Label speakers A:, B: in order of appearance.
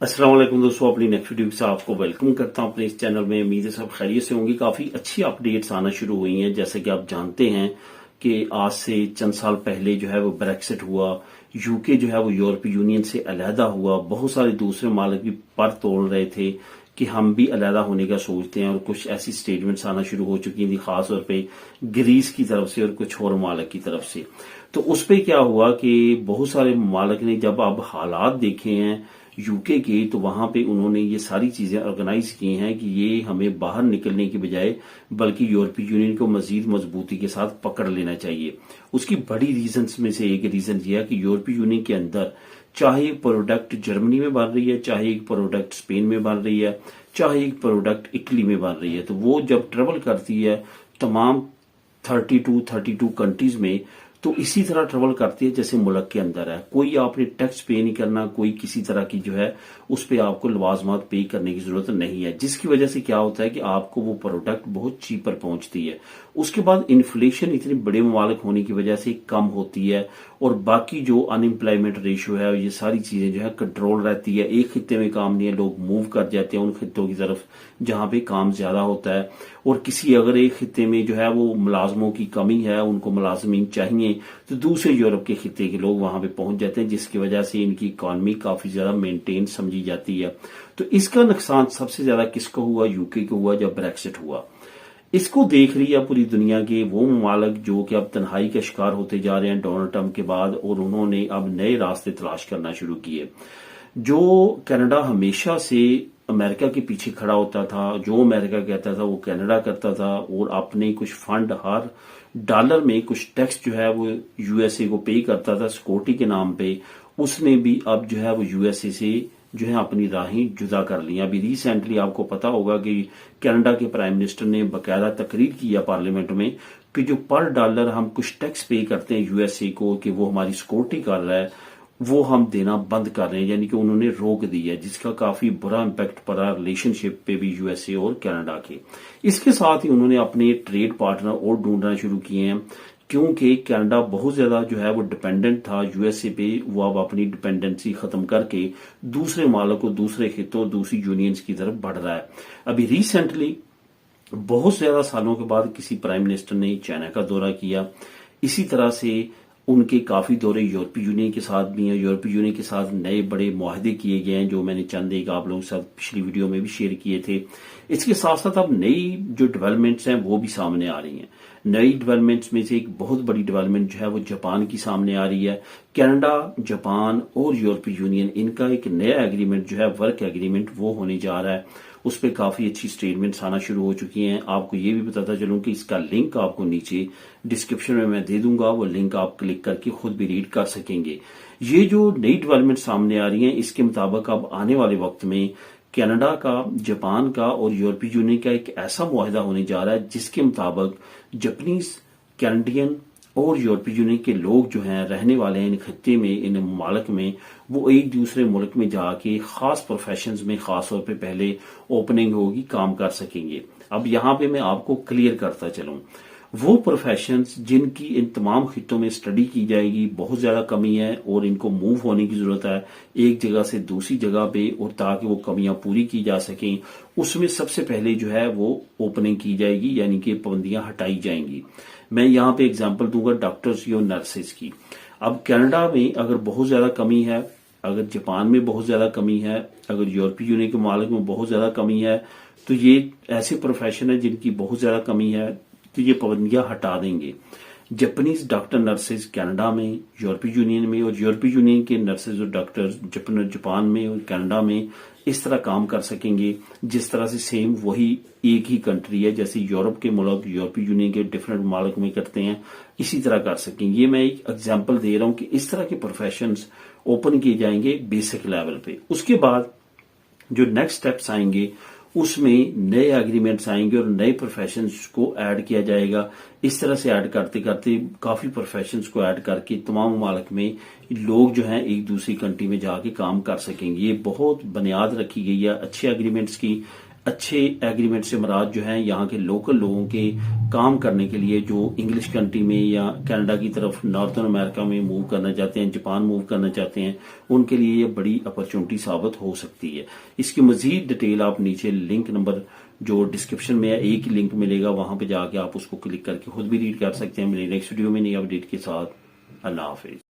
A: अस्सलाम वालेकुम दोस्तों, अपनी नेक्स्ट वीडियो से आपको वेलकम करता हूं अपने इस चैनल में। उम्मीद है सब खैरियत से होंगी। काफी अच्छी अपडेट्स आना शुरू हुई हैं। जैसे कि आप जानते हैं कि आज से चंद साल पहले जो है वो ब्रेक्सिट हुआ, यूके जो है वो यूरोपीय यूनियन से अलहदा हुआ। बहुत सारे दूसरे मालिक भी पर तोड़ रहे थे कि हम भी अलहदा होने का सोचते हैं, और कुछ ऐसी स्टेटमेंट्स आना शुरू हो चुकी थी, खासतौर पे ग्रीस की तरफ से और कुछ और मालिक की तरफ से। तो उस पर क्या हुआ कि बहुत सारे मालिक ने जब अब हालात देखे हैं यूके के, तो वहां पे उन्होंने ये सारी चीजें ऑर्गेनाइज की हैं कि ये हमें बाहर निकलने की बजाय बल्कि यूरोपीय यूनियन को मजीद मजबूती के साथ पकड़ लेना चाहिए। उसकी बड़ी रीजंस में से एक रीजन यह है कि यूरोपीय यूनियन के अंदर चाहे एक प्रोडक्ट जर्मनी में बन रही है, चाहे एक प्रोडक्ट स्पेन में बन रही है, चाहे एक प्रोडक्ट इटली में बन रही है, तो वो जब ट्रेवल करती है तमाम 32 कंट्रीज में, तो इसी तरह ट्रेवल करती है जैसे मुल्क के अंदर है। कोई आपने टैक्स पे नहीं करना, कोई किसी तरह की जो है उस पर आपको लवाजमात पे करने की जरूरत नहीं है, जिसकी वजह से क्या होता है कि आपको वो प्रोडक्ट बहुत चीपर पहुंचती है। उसके बाद इन्फ्लेशन इतने बड़े ममालिक होने की वजह से कम होती है, और बाकी जो अनएम्प्लॉयमेंट रेशियो है, ये सारी चीजें जो है कंट्रोल रहती है। एक खित्ते में काम नहीं है, लोग मूव कर जाते हैं उन खित्तों की तरफ जहां पे काम ज्यादा होता है। और किसी अगर एक खित्ते में जो है वो मुलाजमों की कमी है, उनको मुलाजमीन चाहिए, तो दूसरे यूरोप के खित्ते के लोग वहां पे पहुंच जाते हैं, जिसकी वजह से इनकी इकॉनमी काफी ज्यादा मेंटेन समझी जाती है। तो इसका नुकसान सबसे ज्यादा किसको हुआ? यूके को हुआ जब ब्रेक्सिट हुआ। इसको देख रही है पूरी दुनिया के वो ममालिक जो कि अब तन्हाई का शिकार होते जा रहे हैं डोनाल्ड ट्रंप के बाद, और उन्होंने अब नए रास्ते तलाश करना शुरू किए। जो कनाडा हमेशा से अमेरिका के पीछे खड़ा होता था, जो अमेरिका कहता था वो कनाडा करता था, और अपने कुछ फंड हर डॉलर में कुछ टैक्स जो है वो यूएसए को पे करता था सिक्योरिटी के नाम पे, उसने भी अब जो है वो यूएसए से जो है अपनी राहें जुदा कर ली। अभी रिसेंटली आपको पता होगा कि कनाडा के प्राइम मिनिस्टर ने बकायदा तकरीर किया पार्लियामेंट में कि जो पर डॉलर हम कुछ टैक्स पे करते हैं यूएसए को कि वो हमारी सिक्योरिटी कर रहा है, वो हम देना बंद कर रहे हैं, यानी कि उन्होंने रोक दी है, जिसका काफी बुरा इम्पैक्ट पड़ा रिलेशनशिप पे भी यूएसए और कनाडा के। इसके साथ ही उन्होंने अपने ट्रेड पार्टनर और ढूंढना शुरू किए हैं, क्योंकि कनाडा बहुत ज्यादा जो है वो डिपेंडेंट था यूएसए पे। वो अब अपनी डिपेंडेंसी खत्म करके दूसरे मालिकों, दूसरे खितों, दूसरी यूनियंस की तरफ बढ़ रहा है। अभी रिसेंटली बहुत ज्यादा सालों के बाद किसी प्राइम मिनिस्टर ने चाइना का दौरा किया। इसी तरह से उनके काफी दौरे यूरोपीय यूनियन के साथ भी हैं। यूरोपीय यूनियन के साथ नए बड़े मुआहदे किए गए हैं, जो मैंने चंद एक आप लोगों के साथ पिछली वीडियो में भी शेयर किए थे। इसके साथ साथ अब नई जो डेवलपमेंट्स हैं वो भी सामने आ रही हैं। नई डेवलपमेंट्स में से एक बहुत बड़ी डेवलपमेंट जो है वो जापान की सामने आ रही है। कनाडा, जापान और यूरोपीय यूनियन, इनका एक नया एग्रीमेंट जो है वर्क एग्रीमेंट वो होने जा रहा है। उस पर काफी अच्छी स्टेटमेंट्स आना शुरू हो चुकी हैं। आपको ये भी बताता चलूं कि इसका लिंक आपको नीचे डिस्क्रिप्शन में मैं दे दूंगा, वो लिंक आप क्लिक करके खुद भी रीड कर सकेंगे। ये जो नई डेवलपमेंट सामने आ रही हैं, इसके मुताबिक अब आने वाले वक्त में कनाडा का, जापान का और यूरोपीय यूनियन का एक ऐसा मुआहदा होने जा रहा है जिसके मुताबिक जापानीज, कैनेडियन और यूरोपीय यूनियन के लोग जो हैं रहने वाले हैं इन खत्ते में, इन ममालिक में, वो एक दूसरे मुल्क में जाके खास प्रोफेशंस में खास तौर पे पहले ओपनिंग होगी, काम कर सकेंगे। अब यहाँ पे मैं आपको क्लियर करता चलूं, वो प्रोफेशंस जिनकी इन तमाम खित्तों में स्टडी की जाएगी बहुत ज्यादा कमी है और इनको मूव होने की जरूरत है एक जगह से दूसरी जगह पे, और ताकि वो कमियां पूरी की जा सकें, उसमें सबसे पहले जो है वो ओपनिंग की जाएगी, यानी कि पाबंदियां हटाई जाएंगी। मैं यहाँ पे एग्जांपल दूंगा डॉक्टर्स और नर्सेज की। अब कनाडा में अगर बहुत ज्यादा कमी है, अगर जापान में बहुत ज्यादा कमी है, अगर यूरोपीय यूनियन के ममालिक में बहुत ज्यादा कमी है, तो ये ऐसे प्रोफेशन है जिनकी बहुत ज्यादा कमी है, तो ये पाबंदियां हटा देंगे। जापानीज डॉक्टर नर्सेज कनाडा में, यूरोपीय यूनियन में, और यूरोपीय यूनियन के नर्सेज और डॉक्टर्स जापान में और कनाडा में इस तरह काम कर सकेंगे जिस तरह से सेम वही एक ही कंट्री है, जैसे यूरोप के मुल्क यूरोपीय यूनियन के डिफरेंट मुल्क में करते हैं, इसी तरह कर सकेंगे। ये मैं एक एग्जांपल दे रहा हूं कि इस तरह के प्रोफेशंस ओपन किए जाएंगे बेसिक लेवल पे। उसके बाद जो नेक्स्ट स्टेप्स आएंगे उसमें नए एग्रीमेंट्स आएंगे और नए प्रोफेशंस को ऐड किया जाएगा। इस तरह से ऐड करते करते काफी प्रोफेशंस को ऐड करके तमाम ममालिक में लोग जो हैं एक दूसरी कंट्री में जाके काम कर सकेंगे। ये बहुत बुनियाद रखी गई है अच्छे एग्रीमेंट्स की। अच्छे एग्रीमेंट से मुराद जो है यहाँ के लोकल लोगों के काम करने के लिए जो इंग्लिश कंट्री में या कनाडा की तरफ नॉर्थन अमेरिका में मूव करना चाहते हैं, जापान मूव करना चाहते हैं, उनके लिए ये बड़ी अपॉर्चुनिटी साबित हो सकती है। इसकी मजीद डिटेल आप नीचे लिंक नंबर जो डिस्क्रिप्शन में है, एक ही लिंक मिलेगा, वहां पे जाके आप उसको क्लिक करके खुद भी रीड कर सकते हैं। मेरे नेक्स्ट वीडियो में नई अपडेट के साथ। अल्लाह हाफिज।